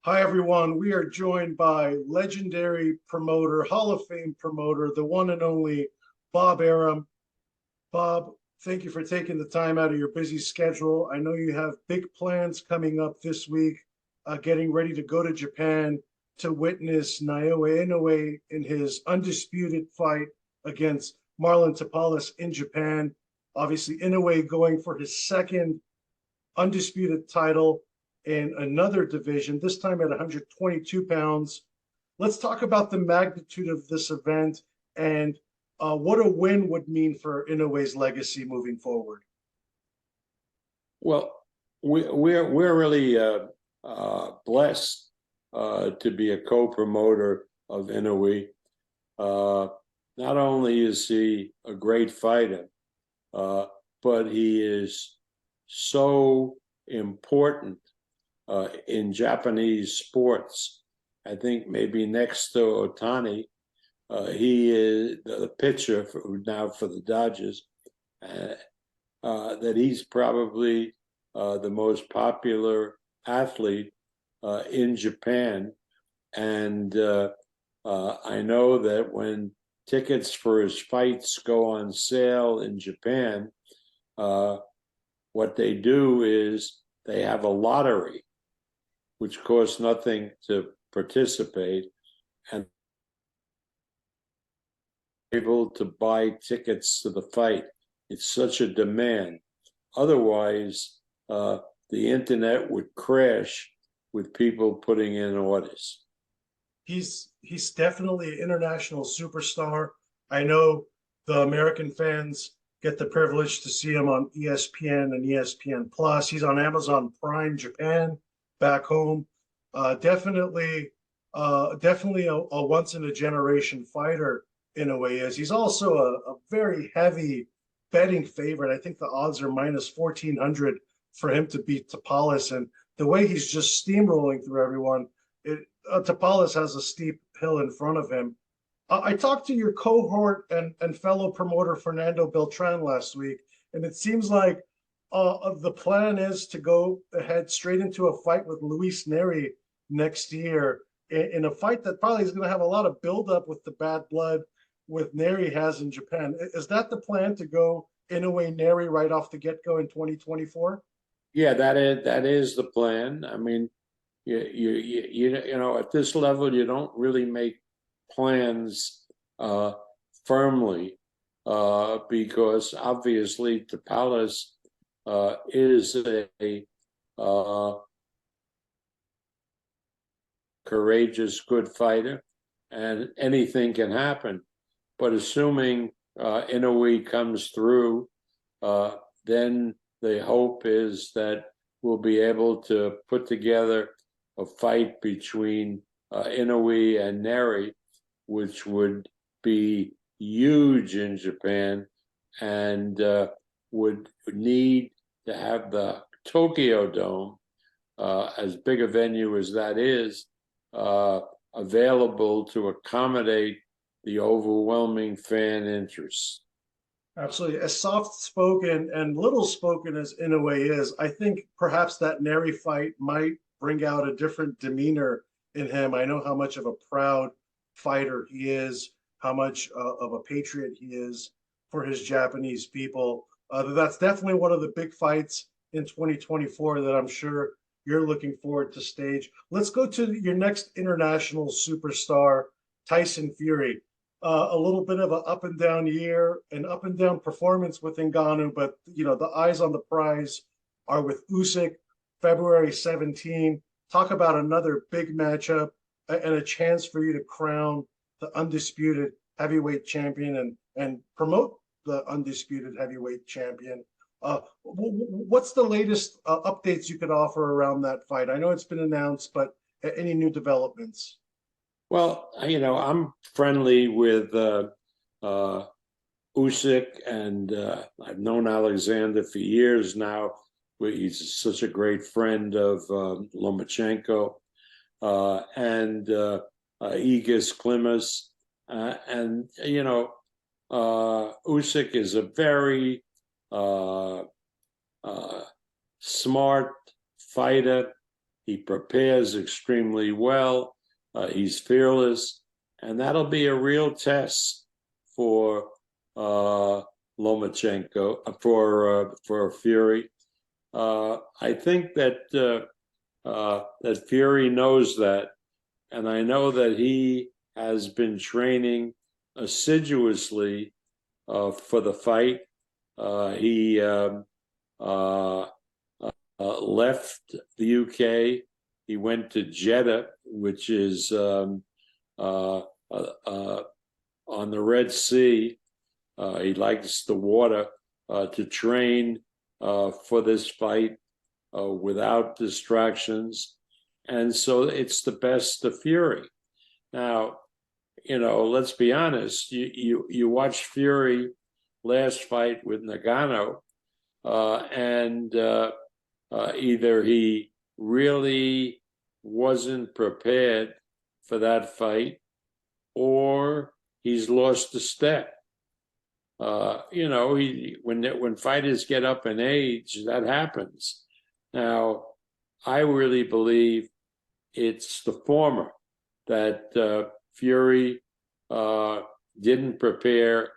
Hi, everyone. We are joined by legendary promoter, Hall of Fame promoter, the one and only Bob Arum. Bob, thank you for taking the time out of your busy schedule. I know you have big plans coming up this week, getting ready to go to Japan to witness Naoya Inoue in his undisputed fight against Marlon Tapales in Japan. Obviously, Inoue going for his second undisputed title in another division, this time at 122 pounds. Let's talk about the magnitude of this event and what a win would mean for Inoue's legacy moving forward. Well, we're really blessed to be a co-promoter of Inoue. Not only is he a great fighter, but he is so important in Japanese sports. I think maybe next to Ohtani, he is the pitcher now for the Dodgers, that he's probably the most popular athlete in Japan. And I know that when tickets for his fights go on sale in Japan, what they do is they have a lottery, which costs nothing to participate, and able to buy tickets to the fight. It's such a demand. Otherwise, the internet would crash with people putting in orders. He's definitely an international superstar. I know the American fans get the privilege to see him on ESPN and ESPN Plus. He's on Amazon Prime Japan back home. Definitely a once in a generation fighter in a way. Is he's also a very heavy betting favorite. I think the odds are minus 1400 for him to beat Tapales, and the way he's just steamrolling through everyone, Tapales has a steep hill in front of him. I talked to your cohort and fellow promoter Fernando Beltran last week, and it seems like the plan is to go ahead straight into a fight with Inoue-Nery next year in a fight that probably is going to have a lot of buildup with the bad blood with Nery has in Japan. Is that the plan, to go Inoue-Nery right off the get-go in 2024? Yeah, that is the plan. I mean, you know, at this level, you don't really make plans firmly because obviously Tapales is a courageous, good fighter, and anything can happen. But assuming Inoue comes through, then the hope is that we'll be able to put together a fight between Inoue and Nery, which would be huge in Japan and would need to have the Tokyo Dome, as big a venue as that is, available to accommodate the overwhelming fan interest. Absolutely. As soft-spoken and little-spoken as Inoue is, I think perhaps that Nery fight might bring out a different demeanor in him. I know how much of a proud fighter he is, how much of a patriot he is for his Japanese people. That's definitely one of the big fights in 2024 that I'm sure you're looking forward to stage. Let's go to your next international superstar, Tyson Fury. A little bit of an up and down year, an up and down performance with Ngannou, but you know the eyes on the prize are with Usyk, February 17. Talk about another big matchup and a chance for you to crown the undisputed heavyweight champion and promote the undisputed heavyweight champion. What's the latest updates you could offer around that fight? I know it's been announced, but any new developments? Well, you know, I'm friendly with Usyk, and I've known Alexander for years now. He's such a great friend of Lomachenko and Igis Klimas. And, you know, Usyk is a very smart fighter. He prepares extremely well. He's fearless, and that'll be a real test for Lomachenko, for Fury. I think that that Fury knows that, and I know that he has been training assiduously for the fight. He left the UK. He went to Jeddah, which is on the Red Sea. He likes the water, to train for this fight without distractions. And so it's the best of Fury. Now, let's be honest. You watch Fury last fight with Nagano, and either he really wasn't prepared for that fight, or he's lost a step. When fighters get up in age, that happens. Now, I really believe it's the former, that Fury didn't prepare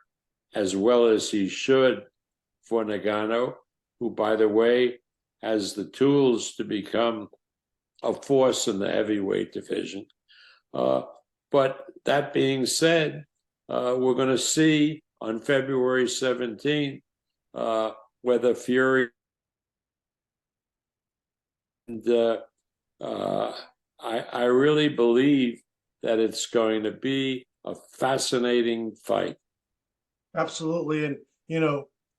as well as he should for Nagano, who, by the way, has the tools to become a force in the heavyweight division. But that being said, we're going to see on February 17th whether Fury and I really believe that it's going to be a fascinating fight. Absolutely. And,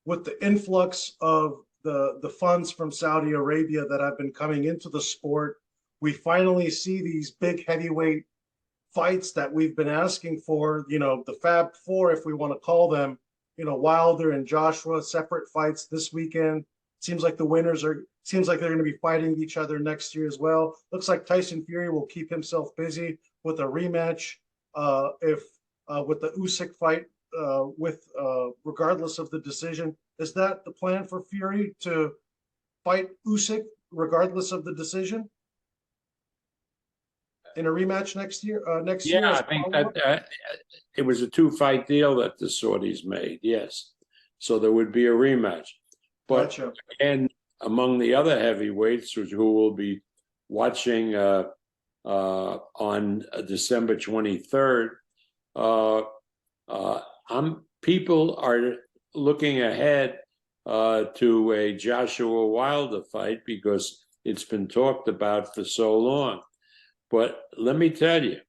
with the influx of the funds from Saudi Arabia that have been coming into the sport, we finally see these big heavyweight fights that we've been asking for, the Fab Four, if we want to call them, Wilder and Joshua, separate fights this weekend. Seems like they're going to be fighting each other next year as well. Looks like Tyson Fury will keep himself busy with a rematch with the Usyk fight, regardless of the decision. Is that the plan for Fury, to fight Usyk regardless of the decision in a rematch next year? Yeah, I think that it was a 2-fight deal that the Saudis made. Yes, so there would be a rematch. But Gotcha. And among the other heavyweights, who will be watching on December 23rd, people are looking ahead to a Joshua Wilder fight, because it's been talked about for so long. But let me tell you,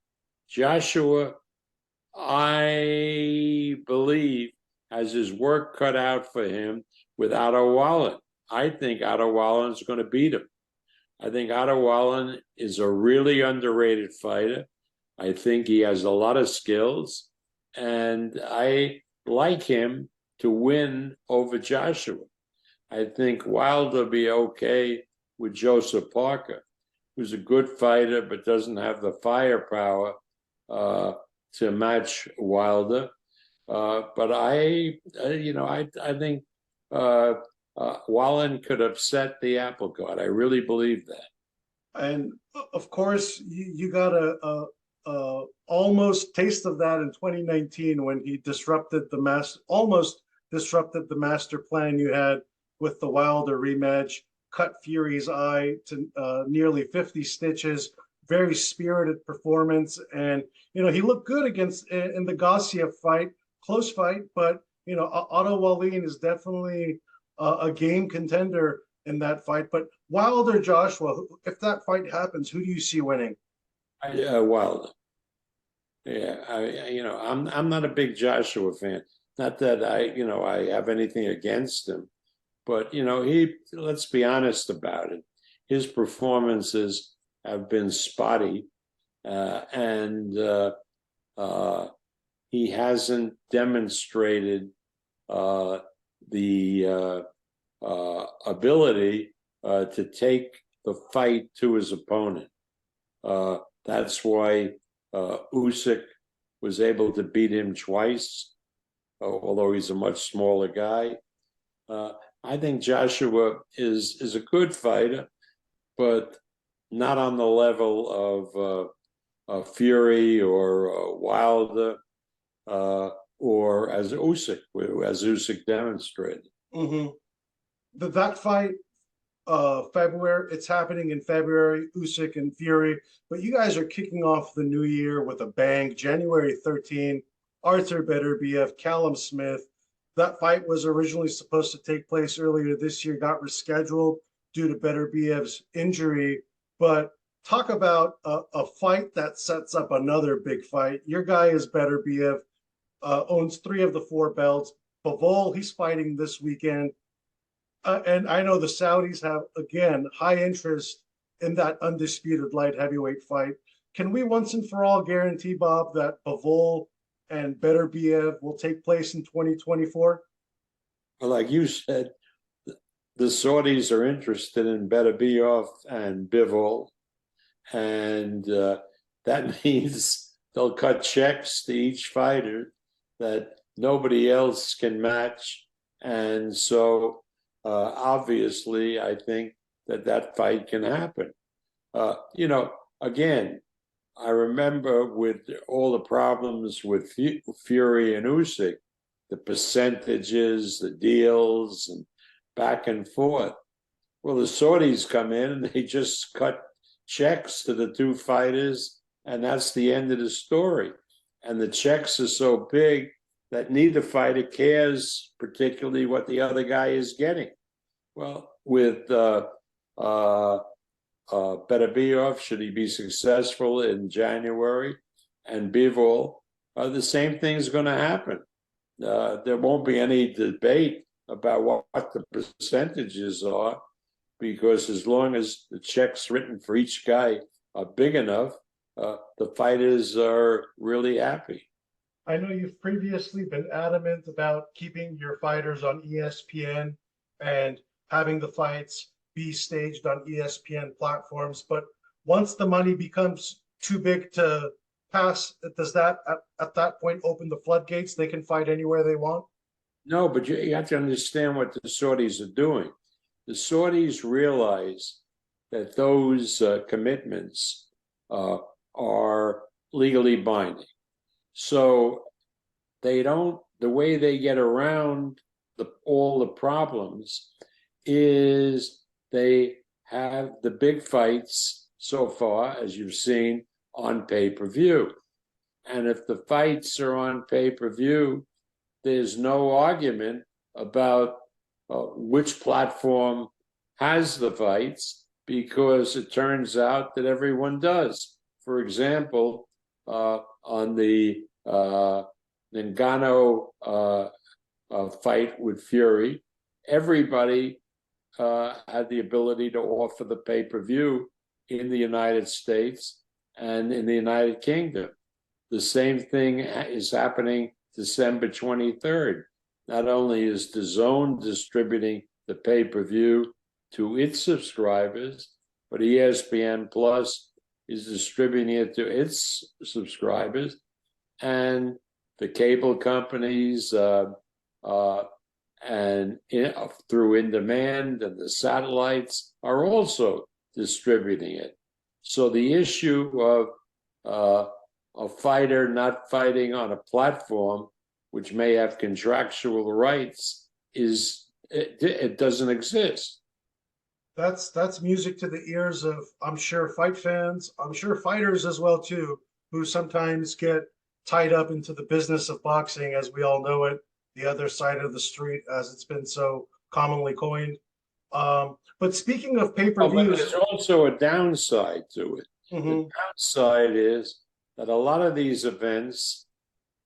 Joshua, I believe, has his work cut out for him with Otto Wallin. I think Otto Wallin is going to beat him. I think Otto Wallin is a really underrated fighter. I think he has a lot of skills, and I like him to win over Joshua. I think Wilder will be okay with Joseph Parker, who's a good fighter but doesn't have the firepower to match Wilder. But I think Wallin could upset the apple cart. I really believe that. And of course, you got a almost taste of that in 2019 when he almost disrupted the master plan you had with the Wilder rematch, cut Fury's eye to nearly 50 stitches. Very spirited performance, and he looked good in the Garcia fight, close fight. But Otto Wallin is definitely a game contender in that fight. But Wilder Joshua, if that fight happens, who do you see winning? Wilder. Yeah, I'm not a big Joshua fan. Not that I have anything against him, but let's be honest about it. His performances have been spotty, and he hasn't demonstrated the ability to take the fight to his opponent. That's why Usyk was able to beat him twice, although he's a much smaller guy. I think Joshua is a good fighter, but not on the level of Fury or Wilder or as Usyk demonstrated. Mm-hmm. That fight, February, it's happening in February, Usyk and Fury, but you guys are kicking off the new year with a bang. January 13, Arthur Beterbiev, Callum Smith. That fight was originally supposed to take place earlier this year, got rescheduled due to Beterbiev's injury. But talk about a fight that sets up another big fight. Your guy is Beterbiev, owns 3 of the 4 belts. Bivol, he's fighting this weekend. And I know the Saudis have, again, high interest in that undisputed light heavyweight fight. Can we once and for all guarantee, Bob, that Bivol and Beterbiev will take place in 2024? Well, like you said, the Saudis are interested in Beterbiev and Bivol, and that means they'll cut checks to each fighter that nobody else can match. And so obviously, I think that fight can happen. Again, I remember with all the problems with Fury and Usyk, the percentages, the deals, and back and forth. Well, the Saudis come in and they just cut checks to the 2 fighters, and that's the end of the story. And the checks are so big that neither fighter cares particularly what the other guy is getting. Well, with Beterbiev, should he be successful in January, and Bivol, the same thing's going to happen. There won't be any debate about what the percentages are, because as long as the checks written for each guy are big enough, the fighters are really happy. I know you've previously been adamant about keeping your fighters on ESPN and having the fights be staged on ESPN platforms, but once the money becomes too big to pass, does that at that point open the floodgates? They can fight anywhere they want? No, but you have to understand what the Saudis are doing. The Saudis realize that those commitments are legally binding. So they don't, the way they get around all the problems is they have the big fights so far, as you've seen, on pay-per-view. And if the fights are on pay-per-view, there's no argument about which platform has the fights, because it turns out that everyone does. For example, on the Ngannou fight with Fury, everybody had the ability to offer the pay-per-view in the United States and in the United Kingdom. The same thing is happening December 23rd. Not only is DAZN distributing the pay-per-view to its subscribers, but ESPN Plus is distributing it to its subscribers, and the cable companies and through In Demand and the satellites are also distributing it. So the issue of a fighter not fighting on a platform which may have contractual rights it doesn't exist. That's music to the ears of, I'm sure, fight fans, I'm sure fighters as well too, who sometimes get tied up into the business of boxing as we all know it, the other side of the street, as it's been so commonly coined. But speaking of pay-per-views, but there's also a downside to it. The downside is that a lot of these events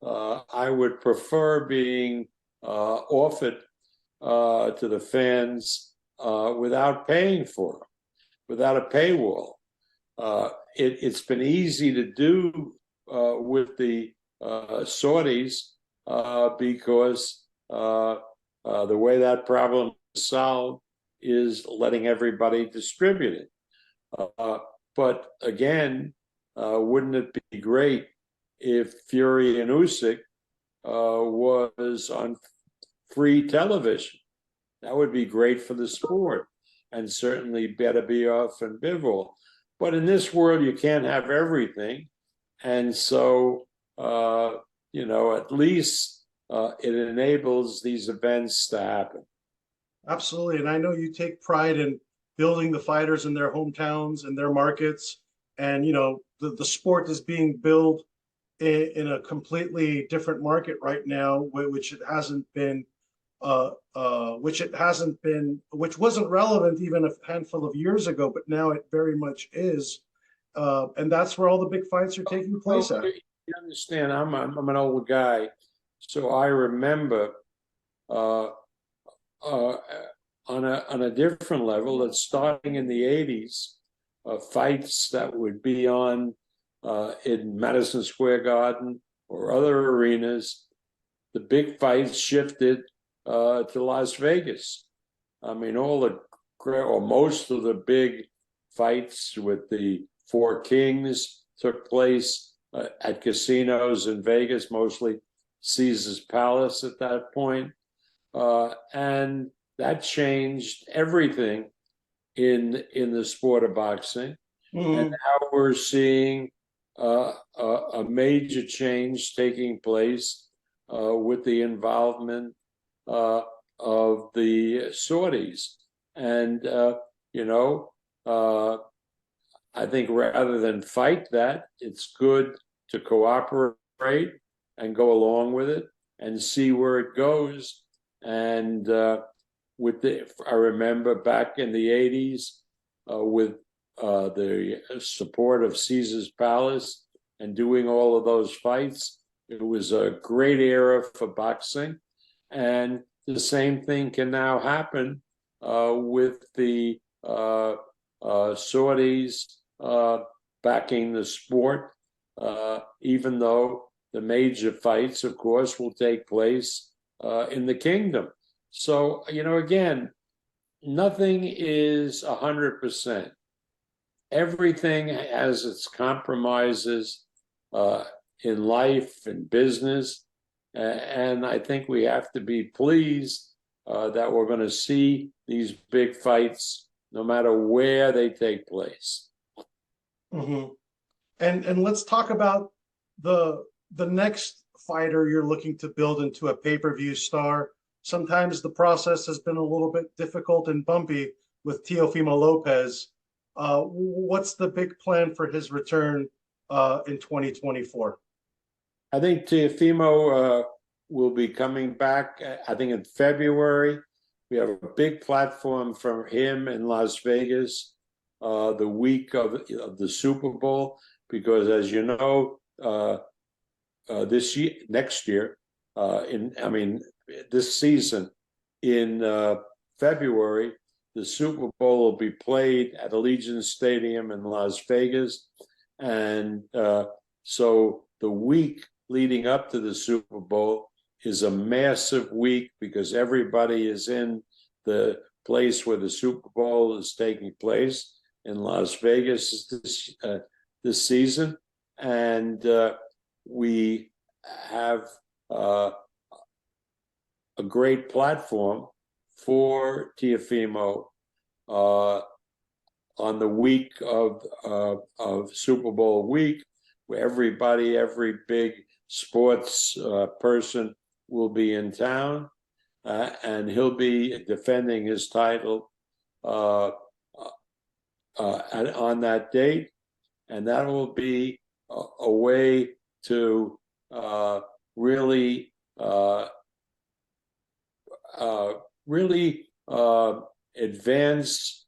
I would prefer being offered to the fans without paying for them, without a paywall. It's been easy to do with the Saudis because the way that problem is solved is letting everybody distribute it. But again, wouldn't it be great if Fury and Usyk was on free television? That would be great for the sport, and certainly Beterbiev and Bivol. But in this world, you can't have everything. And so, at least it enables these events to happen. Absolutely. And I know you take pride in building the fighters in their hometowns and their markets. And, the sport is being built in a completely different market right now, which it hasn't been, which wasn't relevant even a handful of years ago, but now it very much is. And that's where all the big fights are taking place at. You understand, I'm an old guy, so I remember on a different level that starting in the 80s, fights that would be on in Madison Square Garden or other arenas, the big fights shifted to Las Vegas. I mean, most of the big fights with the Four Kings took place at casinos in Vegas, mostly Caesar's Palace at that point. And that changed everything in the sport of boxing. Mm-hmm. And now we're seeing a major change taking place with the involvement of the Saudis. And, I think rather than fight that, it's good to cooperate and go along with it and see where it goes. And I remember back in the 80s with the support of Caesar's Palace and doing all of those fights, it was a great era for boxing. And the same thing can now happen with the Saudis backing the sport, even though the major fights, of course, will take place in the kingdom. So, again, nothing is 100%. Everything has its compromises in life and business. And I think we have to be pleased that we're going to see these big fights no matter where they take place. Mm-hmm. And let's talk about the next fighter you're looking to build into a pay-per-view star. Sometimes the process has been a little bit difficult and bumpy with Teofimo Lopez. What's the big plan for his return in 2024? I think Teofimo will be coming back, I think, in February. We have a big platform for him in Las Vegas the week of the Super Bowl, because, as you know, this season in February, the Super Bowl will be played at Allegiant Stadium in Las Vegas. And so the week leading up to the Super Bowl is a massive week because everybody is in the place where the Super Bowl is taking place in Las Vegas this season. And we have a great platform for Teofimo on the week of Super Bowl week, where every big sports person will be in town, and he'll be defending his title on that date, and that will be a way to really advance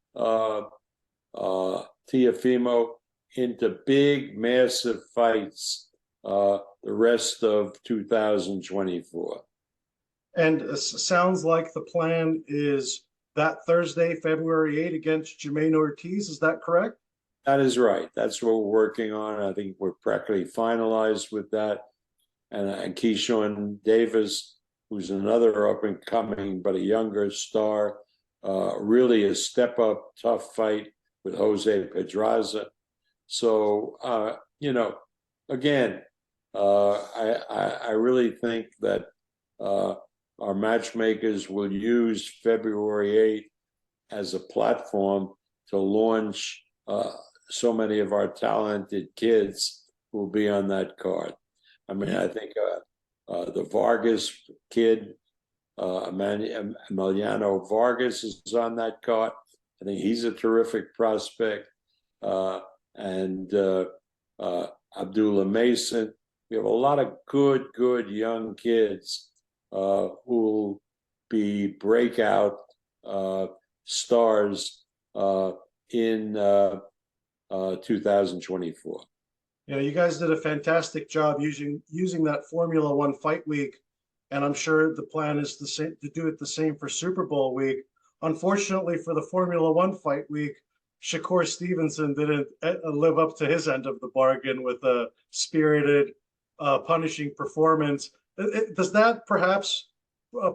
Teofimo into big, massive fights the rest of 2024. And it sounds like the plan is that Thursday, February 8 against Jamaine Ortiz. Is that correct? That is right. That's what we're working on. I think we're practically finalized with that. And Keyshawn Davis, who's another up-and-coming but a younger star, really a step-up, tough fight with Jose Pedraza. So, again, I really think that our matchmakers will use February 8th as a platform to launch so many of our talented kids will be on that card. I mean, I think the Vargas kid, Emiliano Vargas, is on that card. I think he's a terrific prospect. And Abdullah Mason. We have a lot of good young kids who will be breakout stars in 2024. You know, you guys did a fantastic job using that Formula One fight week, and I'm sure the plan is to do it the same for Super Bowl week. Unfortunately, for the Formula One fight week, Shakur Stevenson didn't live up to his end of the bargain with a spirited, punishing performance. Does that perhaps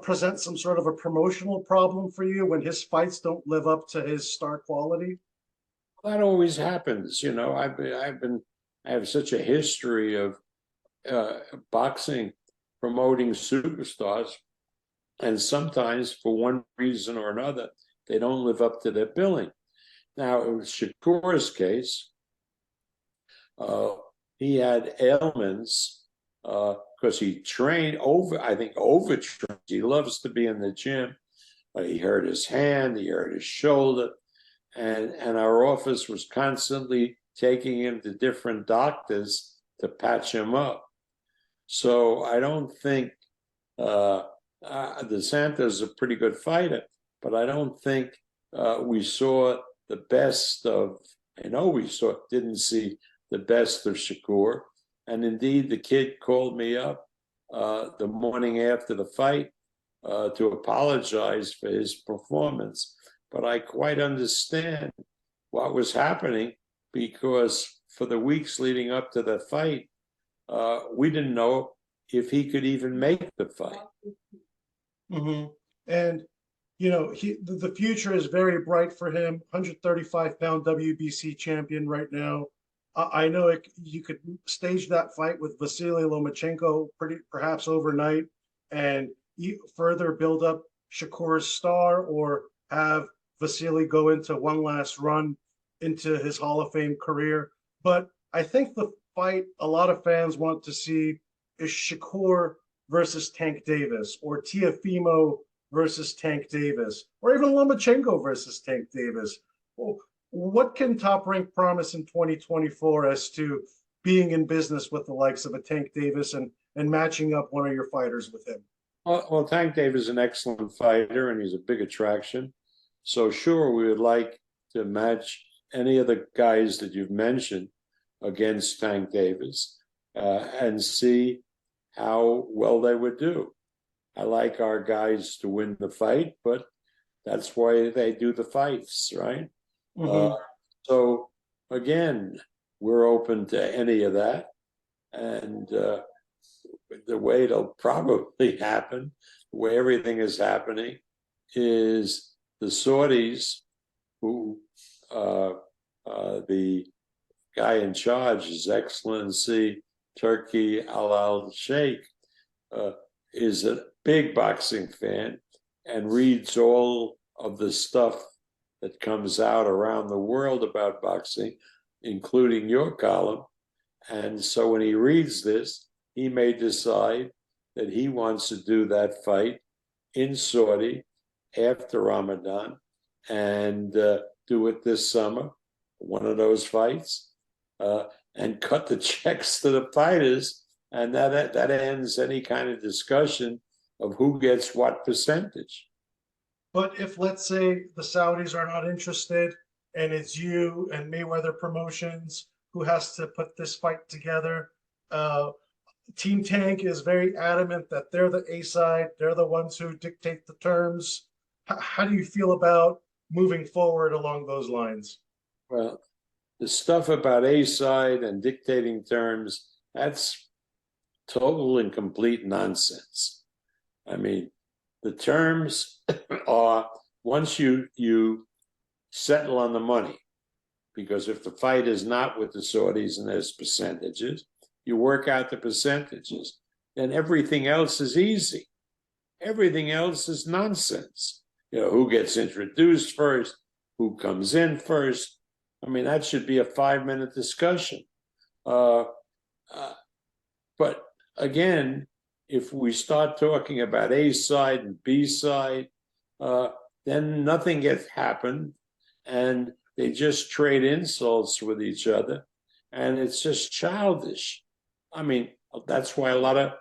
present some sort of a promotional problem for you when his fights don't live up to his star quality? That always happens, you know. I have such a history of boxing promoting superstars, and sometimes for one reason or another, they don't live up to their billing. Now, in Shakur's case, he had ailments because he trained overtrained. He loves to be in the gym. He hurt his hand, he hurt his shoulder, and our office was constantly taking him to different doctors to patch him up. So I don't think DeSanto's a pretty good fighter, but I don't think we saw the best of, didn't see the best of Shakur. And indeed, the kid called me up the morning after the fight to apologize for his performance. But I quite understand what was happening, because for the weeks leading up to the fight, we didn't know if he could even make the fight. Mm-hmm. And you know, the future is very bright for him. 135-pound WBC champion right now. I know you could stage that fight with Vasiliy Lomachenko perhaps overnight, and further build up Shakur's star, or have Vasiliy go into one last run into his Hall of Fame career. But I think the fight a lot of fans want to see is Shakur versus Tank Davis, or Teofimo versus Tank Davis, or even Lomachenko versus Tank Davis. Well, what can Top Rank promise in 2024 as to being in business with the likes of a Tank Davis and matching up one of your fighters with him? Well, Tank Davis is an excellent fighter, and he's a big attraction. So sure, we would like to match any of the guys that you've mentioned against Tank Davis and see how well they would do. I like our guys to win the fight, but that's why they do the fights, right? Mm-hmm. So again, we're open to any of that. And the way it'll probably happen, the way everything is happening, is the Saudis, who the guy in charge, His Excellency Turki Al-Sheikh, is a big boxing fan and reads all of the stuff that comes out around the world about boxing, including your column. And so when he reads this, he may decide that he wants to do that fight in Saudi after Ramadan and do it this summer, one of those fights, and cut the checks to the fighters. And that ends any kind of discussion of who gets what percentage. But if, let's say, the Saudis are not interested, and it's you and Mayweather Promotions who has to put this fight together, Team Tank is very adamant that they're the A side, they're the ones who dictate the terms. How do you feel about moving forward along those lines? Well, the stuff about A side and dictating terms, that's total and complete nonsense. I mean, the terms are, once you settle on the money, because if the fight is not with the Saudis and there's percentages, you work out the percentages, then everything else is easy. Everything else is nonsense. You know, who gets introduced first, who comes in first, I mean, that should be a 5-minute discussion. But again, if we start talking about A side and B side, then nothing gets happened, and they just trade insults with each other, and it's just childish. I mean, that's why a lot of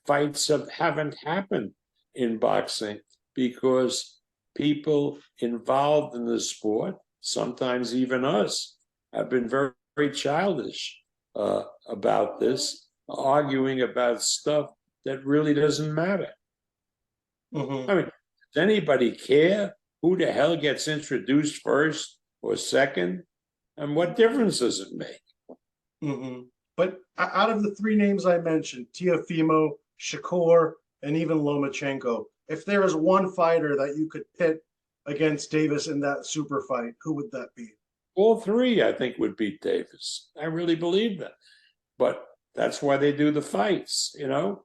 fights haven't happened in boxing, because people involved in the sport, sometimes even us, have been very, very childish about this, arguing about stuff that really doesn't matter. Mm-hmm. I mean, does anybody care who the hell gets introduced first or second? And what difference does it make? Mm-hmm. But out of the three names I mentioned, Teofimo, Shakur, and even Lomachenko, if there is one fighter that you could pit against Davis in that super fight, who would that be? All three, I think, would beat Davis. I really believe that. But that's why they do the fights, you know?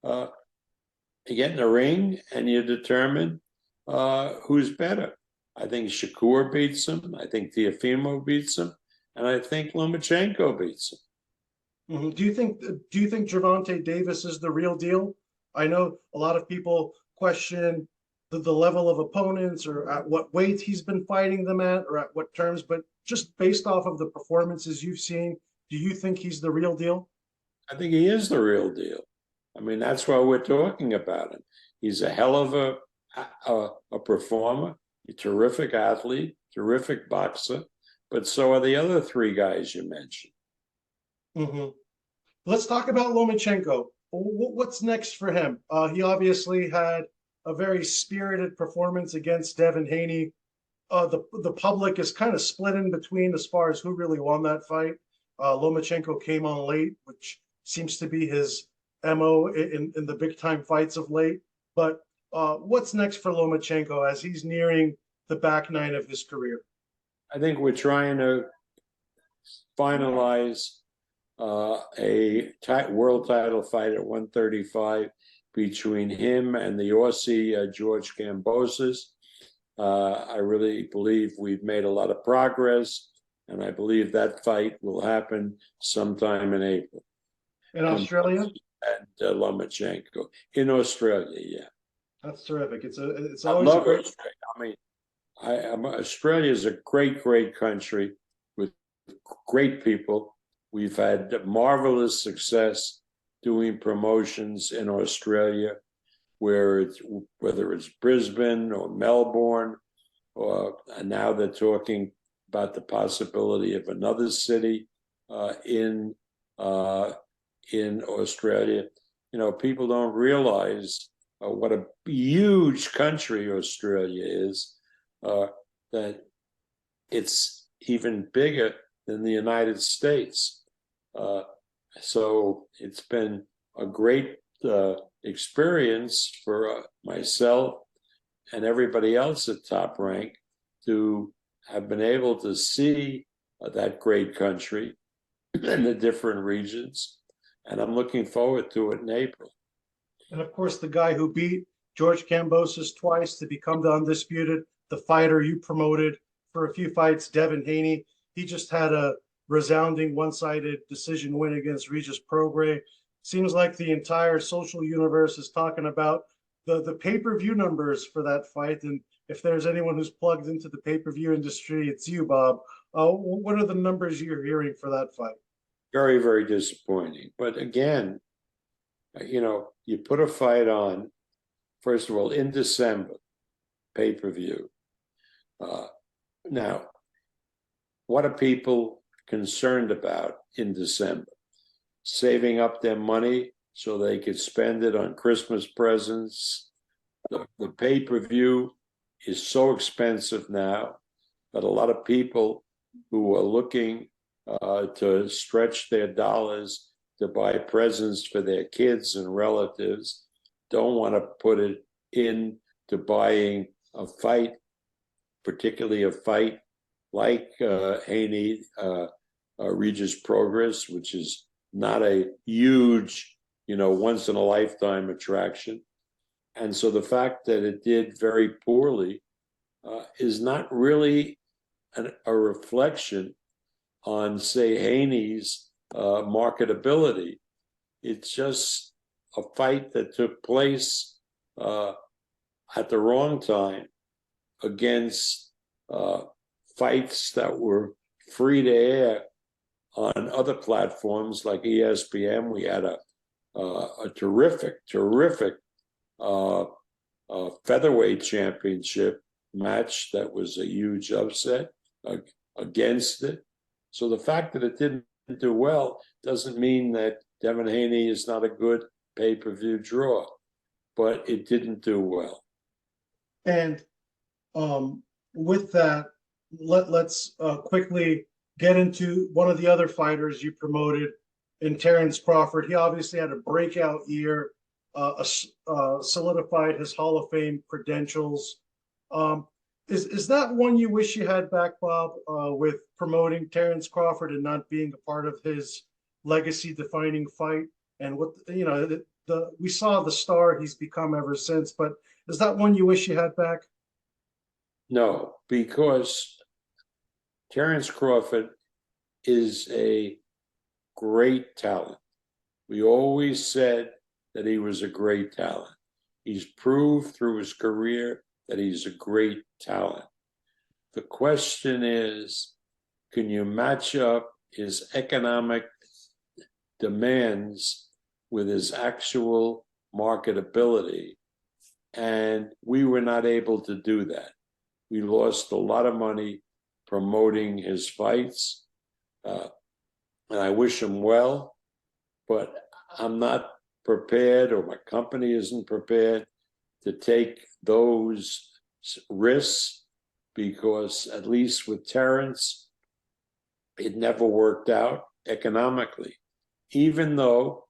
You get in the ring and you determine who's better. I think Shakur beats him. I think Teofimo beats him. And I think Lomachenko beats him. Mm-hmm. Do you think Gervonta Davis is the real deal? I know a lot of people question the level of opponents or at what weight he's been fighting them at or at what terms, but just based off of the performances you've seen, do you think he's the real deal? I think he is the real deal. I mean, that's why we're talking about him. He's a hell of a performer, a terrific athlete, terrific boxer, but so are the other three guys you mentioned. Mm-hmm. Let's talk about Lomachenko. What's next for him? He obviously had a very spirited performance against Devin Haney. The public is kind of split in between as far as who really won that fight. Lomachenko came on late, which seems to be his MO in the big time fights of late. But what's next for Lomachenko as he's nearing the back nine of his career? I think we're trying to finalize a world title fight at 135 between him and the Aussie George Kambosos. I really believe we've made a lot of progress, and I believe that fight will happen sometime in April. In Australia? And Lomachenko. In Australia, yeah. That's terrific. It's always I love great. Australia. I mean, Australia is a great, great country with great people. We've had marvelous success doing promotions in Australia, whether it's Brisbane or Melbourne, and now they're talking about the possibility of another city in Australia. You know, people don't realize what a huge country Australia is, that it's even bigger than the United States. So it's been a great experience for myself and everybody else at Top Rank to have been able to see that great country in the different regions. And I'm looking forward to it in April. And of course, the guy who beat George Kambosos twice to become the undisputed, the fighter you promoted for a few fights, Devin Haney, he just had a resounding one-sided decision win against Regis Prograis. Seems like the entire social universe is talking about the pay-per-view numbers for that fight. And if there's anyone who's plugged into the pay-per-view industry, it's you, Bob. What are the numbers you're hearing for that fight? Very, very disappointing. But again, you know, you put a fight on, first of all, in December, pay-per-view. Now, what are people concerned about in December? Saving up their money so they could spend it on Christmas presents. The pay-per-view is so expensive now that a lot of people who are looking to stretch their dollars to buy presents for their kids and relatives don't want to put it into buying a fight, particularly a fight like Haney-Regis Prograis, which is not a huge, once in a lifetime attraction. And so the fact that it did very poorly is not really a reflection on, say, Haney's marketability. It's just a fight that took place at the wrong time against fights that were free to air on other platforms like ESPN. We had a terrific featherweight championship match that was a huge upset against it. So the fact that it didn't do well doesn't mean that Devin Haney is not a good pay-per-view draw, but it didn't do well. And with that, let's quickly get into one of the other fighters you promoted in Terence Crawford. He obviously had a breakout year, solidified his Hall of Fame credentials. Is that one you wish you had back, Bob, with promoting Terence Crawford and not being a part of his legacy-defining fight? And what we saw the star he's become ever since, but is that one you wish you had back? No, because Terence Crawford is a great talent. We always said that he was a great talent. He's proved through his career that he's a great talent. The question is, can you match up his economic demands with his actual marketability? And we were not able to do that. We lost a lot of money promoting his fights. And I wish him well, but I'm not prepared, or my company isn't prepared to take those risks, because at least with Terence, it never worked out economically. Even though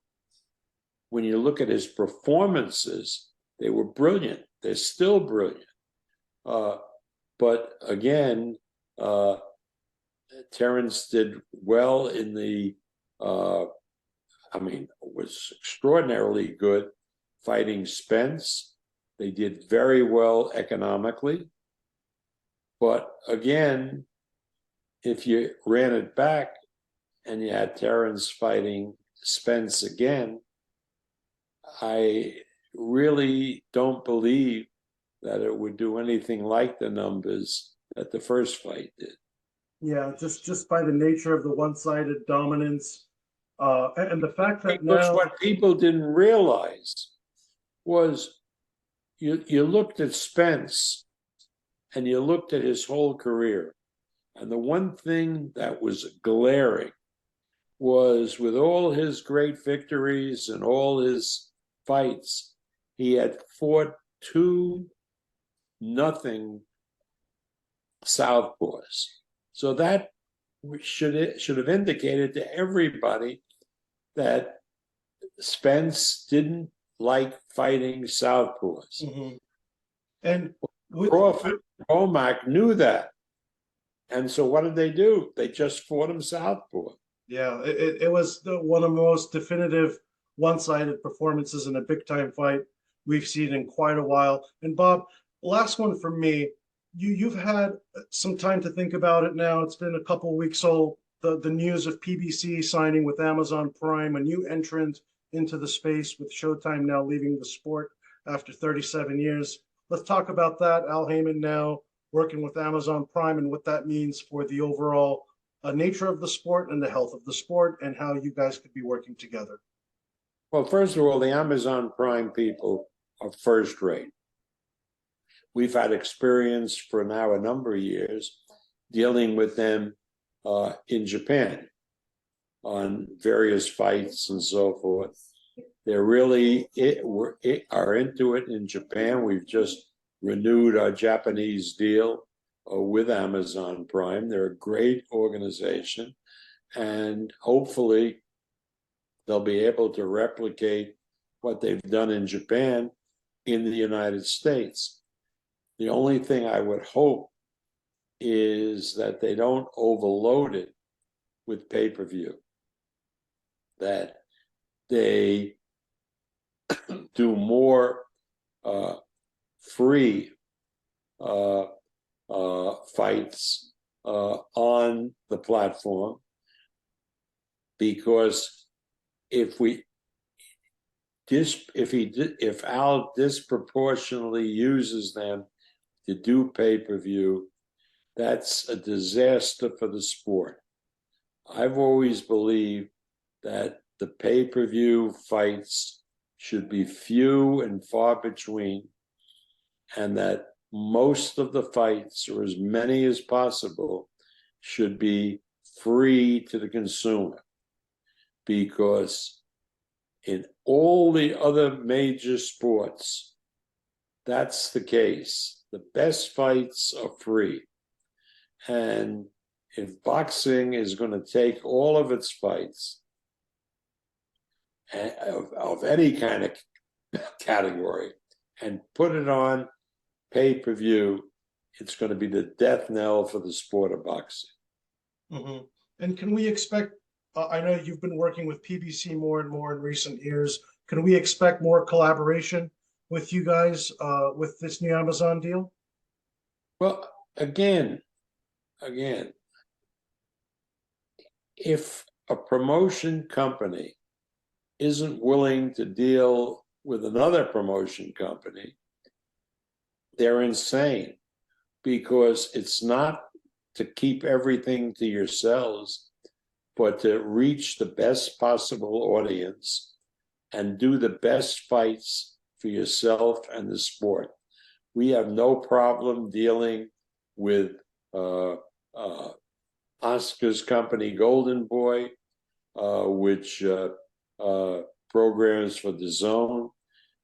when you look at his performances, they were brilliant. They're still brilliant. But again, Terence did well in the, was extraordinarily good fighting Spence. They did very well economically. But again, if you ran it back and you had Terence fighting Spence again, I really don't believe that it would do anything like the numbers that the first fight did. Yeah, just by the nature of the one-sided dominance, and the fact that because now what people didn't realize was you looked at Spence and you looked at his whole career, and the one thing that was glaring was, with all his great victories and all his fights, he had fought 2-0 southpaws. So that should have indicated to everybody that Spence didn't like fighting southpaws. Mm-hmm. And Crawford, Womack knew that. And so what did they do? They just fought him southpaw. Yeah, it was one of the most definitive one-sided performances in a big-time fight we've seen in quite a while. And Bob, last one from me. You've had some time to think about it now. It's been a couple of weeks old. The news of PBC signing with Amazon Prime, a new entrant into the space with Showtime now leaving the sport after 37 years. Let's talk about that. Al Heyman now working with Amazon Prime and what that means for the overall nature of the sport and the health of the sport, and how you guys could be working together. Well, first of all, the Amazon Prime people are first rate. We've had experience for now a number of years dealing with them in Japan on various fights and so forth. They're really are into it in Japan. We've just renewed our Japanese deal with Amazon Prime. They're a great organization, and hopefully they'll be able to replicate what they've done in Japan in the United States. The only thing I would hope is that they don't overload it with pay-per-view, that they do more free fights on the platform, because if Al disproportionately uses them to do pay-per-view, that's a disaster for the sport. I've always believed that the pay-per-view fights should be few and far between, and that most of the fights, or as many as possible, should be free to the consumer. Because in all the other major sports, that's the case. The best fights are free. And if boxing is going to take all of its fights of any kind of category and put it on pay-per-view, it's going to be the death knell for the sport of boxing. Mm-hmm. And can we expect, I know you've been working with PBC more and more in recent years, can we expect more collaboration with you guys with this new Amazon deal? Well, again, if a promotion company isn't willing to deal with another promotion company, they're insane, because it's not to keep everything to yourselves, but to reach the best possible audience and do the best fights for yourself and the sport. We have no problem dealing with Oscar's company, Golden Boy, which programs for the Zone.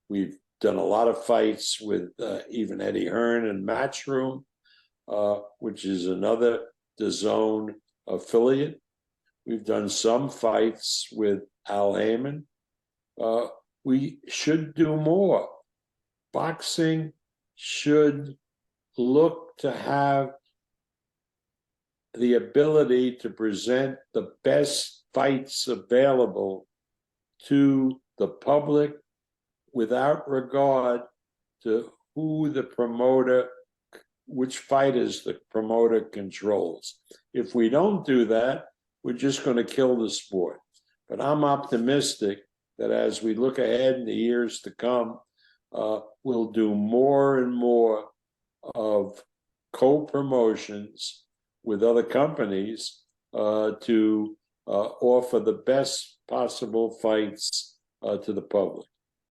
We've done a lot of fights with even Eddie Hearn and Matchroom, which is another DAZN affiliate. We've done some fights with Al Heyman. We should do more. Boxing should look to have the ability to present the best fights available to the public without regard to which fighters the promoter controls. If we don't do that, we're just going to kill the sport. But I'm optimistic that as we look ahead in the years to come, we'll do more and more of co-promotions with other companies to offer the best possible fights to the public.